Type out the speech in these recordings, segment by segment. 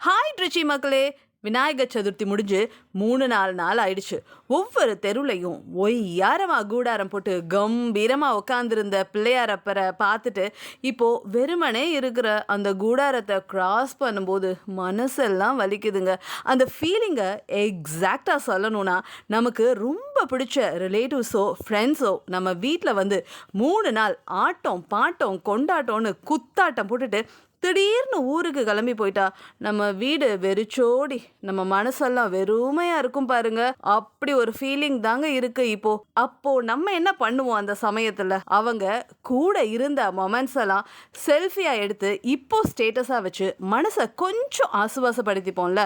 Hi Trichy மக்களே, விநாயகர் சதுர்த்தி முடிஞ்சு 3-4 நாள் ஆயிடுச்சு. ஒவ்வொரு தெருவுலையும் ஒய்யாரமாக கூடாரம் போட்டு கம்பீரமாக உட்காந்துருந்த பிள்ளையாரப்பரை பார்த்துட்டு இப்போ வெறுமனே இருக்கிற அந்த கூடாரத்தை கிராஸ் பண்ணும்போது மனசெல்லாம் வலிக்குதுங்க. அந்த ஃபீலிங்கை எக்ஸாக்டாக சொல்லணும்னா, நமக்கு ரொம்ப பிடிச்ச ரிலேட்டிவ்ஸோ ஃப்ரெண்ட்ஸோ நம்ம வீட்டில் வந்து 3 நாள் ஆட்டம் பாட்டம் கொண்டாட்டம்னு குத்தாட்டம் போட்டுட்டு திடீர்னு ஊருக்கு கிளம்பி போயிட்டா நம்ம வீடு வெறிச்சோடி நம்ம மனசெல்லாம் வெறுமையா இருக்கும் பாருங்க. அப்படி ஒரு ஃபீலிங் தாங்க இருக்கு இப்போ. அப்போ நம்ம என்ன பண்ணுவோம்? அந்த சமயத்துல அவங்க கூட இருந்த மொமெண்ட்ஸ் எல்லாம் செல்ஃபியா எடுத்து இப்போ ஸ்டேட்டஸா வச்சு மனசை கொஞ்சம் ஆசுவாசப்படுத்திப்போம்ல.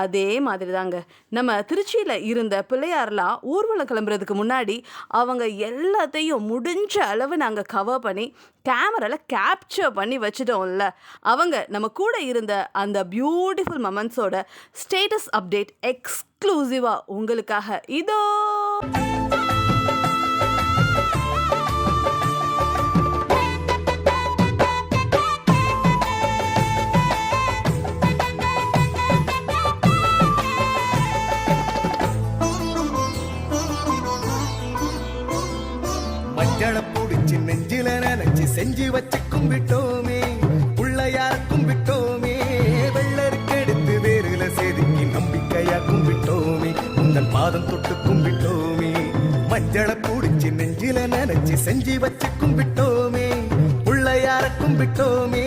அதே மாதிரி தாங்க நம்ம திருச்சியில இருந்த பிள்ளையாரெல்லாம் ஊர்வலம் கிளம்புறதுக்கு முன்னாடி அவங்க எல்லாத்தையும் முடிஞ்ச அளவு நாங்கள் கவர் பண்ணி கேமராவில் கேப்சர் பண்ணி வச்சுட்டோம்ல. அவங்க நம்ம கூட இருந்த அந்த பியூட்டிஃபுல் மொமெண்ட்ஸோட ஸ்டேட்டஸ் அப்டேட் எக்ஸ்க்ளூசிவாக உங்களுக்காக இதோ. மஞ்சள புடிச்சு நெஞ்சில நினைச்சு செஞ்சு வச்சு கும்பிட்டோமே, பிள்ளையார கும்பிட்டோமே, வெள்ளருக்கு எடுத்து வேறுல செதுக்கி நம்பிக்கையா கும்பிட்டோமே, உங்கள் பாதம் தொட்டு கும்பிட்டோமே. மஞ்சள புடிச்சு நெஞ்சில நினைச்சு செஞ்சு வச்சு கும்பிட்டோமே, பிள்ளையார கும்பிட்டோமே,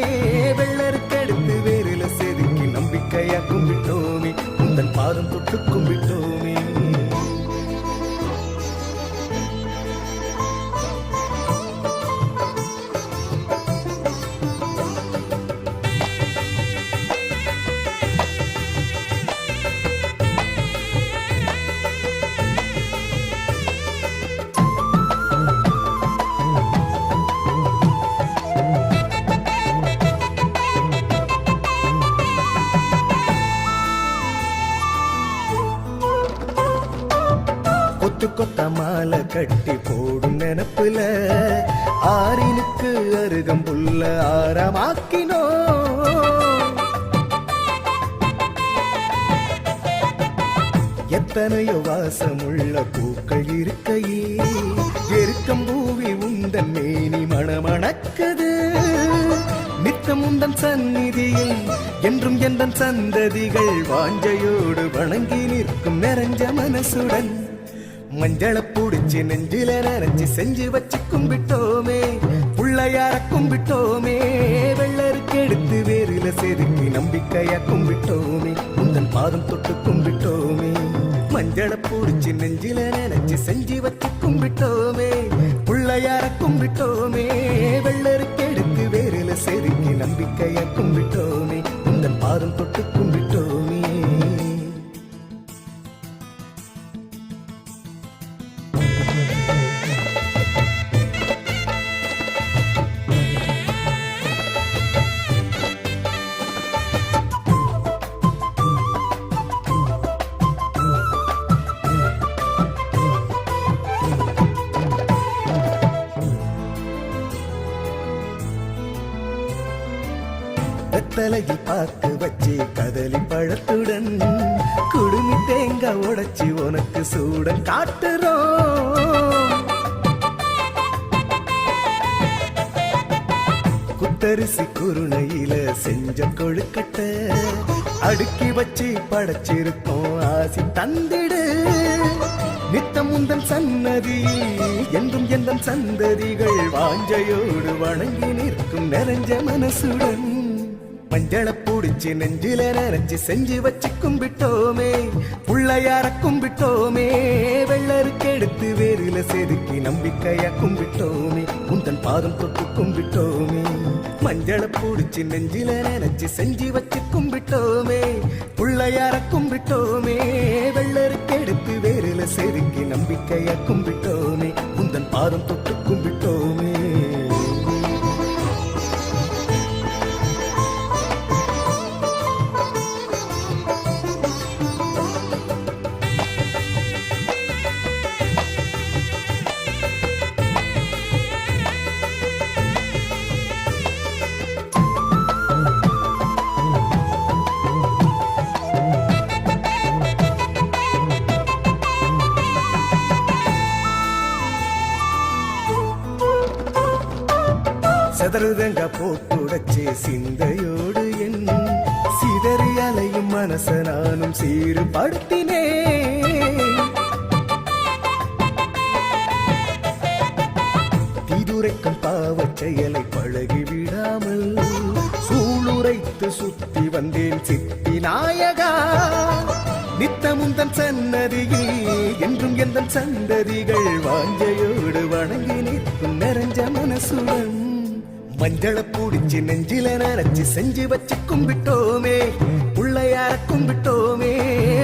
வெள்ளருக்கு எடுத்து வேறுல செதுக்கி நம்பிக்கையா கும்பிட்டோமே, உங்கள் பாதம் தொட்டு கும்பிட்டோமே. கொத்த மாலை கட்டி போடும் நினப்புல ஆறினுக்கு அருகம்புல்ல ஆரமாக்கினோ, எத்தனையோ வாசமுள்ள பூக்கள் இருக்கையே எருக்கம்பூவி உந்தன் மேனி மணமணக்குது. நித்தம் உந்தன் சந்நிதியில் என்றும் எந்தன் சந்ததிகள் வாஞ்சையோடு வணங்கி நிற்கும் நிறைஞ்ச மனசுடன் மஞ்சள புடிச்சு நெஞ்சில நினைச்சு செஞ்சு வச்சு கும்பிட்டோமே, பிள்ளையார கும்பிட்டோமே, வெள்ளருக்கு எடுத்து வேறுல செதுக்கி நம்பிக்கையா கும்பிட்டோமே, உந்தன் பாதம் தொட்டு கும்பிட்டோமே. மஞ்சள புடிச்சு நெஞ்சில நினைச்சு செஞ்சு வச்சு கும்பிட்டோமே, பிள்ளையார கும்பிட்டோமே, வெள்ளருக்கு எடுத்து வேறுல செதுக்கி நம்பிக்கையா கும்பிட்டோமே, உந்தன் பாதம் தொட்டு கும்பிட்டோமே. வெத்தலையில் பார்த்து வச்சு கதலி பழத்துடன் குடுமி தேங்காய் உடைச்சி உனக்கு சூடன் காட்டுறோம். குத்தரிசி குருணையில செஞ்ச கொழுக்கட்டை அடுக்கி வச்சு படைச்சிருக்கோம், ஆசி தந்திடு. நித்தம் உந்தன் சன்னதி என்றும் எந்தன் சந்ததிகள் வாஞ்சையோடு வணங்கி நிற்கும் நிறைஞ்ச மனசுடன் மஞ்சள புடிச்சு நெஞ்சில நினைச்சு செஞ்சு வச்சு கும்பிட்டோமே, பிள்ளையார கும்பிட்டோமே, வெள்ளருக்கு எடுத்து வேறுல செதுக்கி நம்பிக்கையா கும்பிட்டோமே, உந்தன் பாதம் தொட்டு கும்பிட்டோமே. மஞ்சள புடிச்சு நெஞ்சில நினைச்சு செஞ்சு வச்சு கும்பிட்டோமே, பிள்ளையார கும்பிட்டோமே, வெள்ளருக்கு எடுத்து வேறுல செதுக்கி நம்பிக்கையா கும்பிட்டோமே, உந்தன் பாதம் தொட்டு கும்பிட்டோமே. மருதங்க போட்டுடச்சே சிந்தையோடு என் சிதறி அலையும் மனச நானும் சீர்படுத்தினேன். தீதுரைக்கும் பாவச் செயலை பழகி விடாமல் சூளுரைத்து சுத்தி வந்தேன் சித்தி நாயகா. நித்தமுந்தன் சன்னதியில் என்றும் எந்த சந்ததிகள் வாஞ்சையோடு வணங்கி நிற்கும் நிறைஞ்ச மனசுடன் மஞ்சள பூடிச்சு நெஞ்சில நரைச்சு செஞ்சு வச்சு கும்பிட்டோமே, பிள்ளையார கும்பிட்டோமே,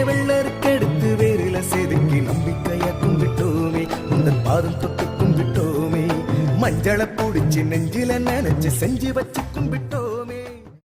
வெள்ளருக்கெடுத்து வேறில செதுக்கி நம்பிக்கைய கும்பிட்டோமே, உந்தன் பாதம் தொட்டு கும்பிட்டோமே, மஞ்சள பூடிச்சு நெஞ்சில நனைச்சு செஞ்சு வச்சு கும்பிட்டோம்.